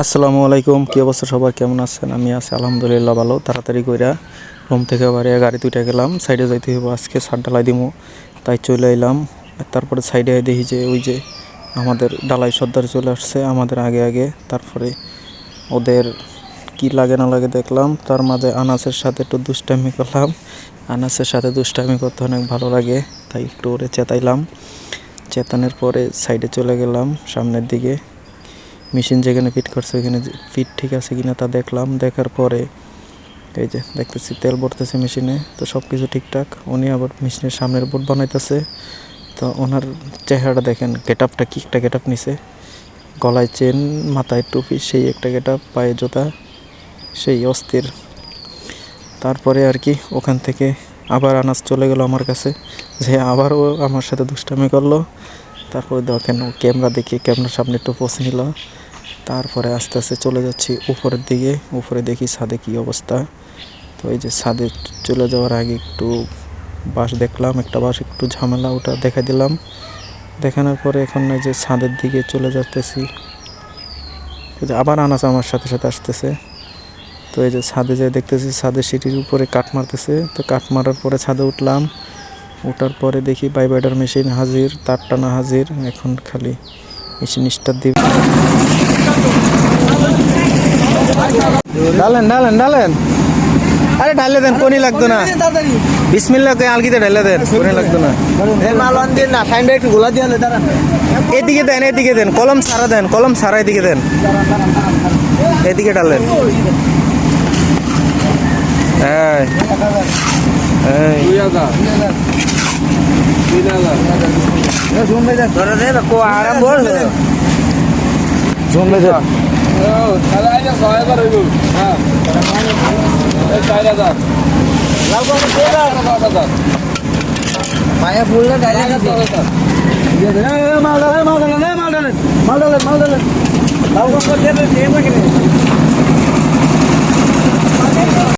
আসসালামু আলাইকুম, কি অবস্থা সবার, কেমন আছেন? আমি আছি আলহামদুলিল্লাহ ভালো। তাড়াতাড়ি কইরা রুম থেকে বাড়ি গাড়ি দুইটা গেলাম, সাইডে যাইতে হইব, আজকে ছাদ ঢালাই দিমু, তাই চলে এলাম। তারপরে সাইডে দেখি যে ওই যে আমাদের ডালাই সর্দার চলে আসছে আমাদের আগে আগে। তারপরে ওদের কি লাগে না লাগে দেখলাম, তার মাঝে আনাসের সাথে একটু দুষ্টামি করলাম। আনাসের সাথে দুষ্টামি করতে অনেক ভালো লাগে, তাই একটু ওরে চেতাইলাম। চেতানোর পরে সাইডে চলে গেলাম সামনের দিকে। মেশিন যেখানে ফিট করছে ওইখানে ফিট ঠিক আছে কিনা তা দেখলাম। দেখার পরে এই যে দেখতেছি তেল ভরতেছে মেশিনে, তো সব কিছু ঠিকঠাক। উনি আবার মেশিনের সামনের বোর্ড বানাইতেছে। তো ওনার চেহারাটা দেখেন, গেট আপটা কি একটা গেট আপ নিছে, গলায় চেন, মাথায় টুপি, সেই একটা গেট আপ, পায়ে জুতা, সেই অস্থির। তারপরে আর কি ওখান থেকে আবার আনাস চলে গেল আমার কাছে, যে আবারও আমার সাথে দুষ্টামি করলো। তারপরে দেখেন ও ক্যামেরা দেখে ক্যামেরার সামনে একটু পোজ নিল। তারপরে আস্তে আস্তে চলে যাচ্ছি উপরের দিকে। উপরে দেখি ছাদে কী অবস্থা। তো এই যে ছাদে চলে যাওয়ার আগে একটু বাঁশ দেখলাম, একটা বাঁশ একটু ঝামেলা, ওটা দেখা দিলাম। দেখানোর পরে এখন এই যে ছাদের দিকে চলে যাচ্তেছি। আবার আনাস আমার সাথে সাথে আসতেছে। তো এই যে ছাদে যেয়ে দেখতেছি ছাদের সিটির উপরে কাঠ মারতেছে। তো কাঠ মারার পরে ছাদে উঠলাম। ওঠার পরে দেখি বাইবাইডার মেশিন হাজির, তার টানা হাজির। এখন খালি মেশিন স্টার্ট দিবে। ডালেন ডালেন ডালেন, আরে ঢালে দেন, কোনি লাগতো না। বিসমিল্লাহ কে আলগিতে ঢালে দেন, কোনি লাগতো না। এদিকে দেন, এদিকে দেন, কলম সারা দেন, কলম সারা এদিকে দেন, এদিকে ঢালেন। হ্যাঁ মায়া ফুল না ডাইরেক্ট মাল ডালেন মাল ডালেন মাল ডালেন মাল ডালেন মাল ডালেন লাউ কত দেবে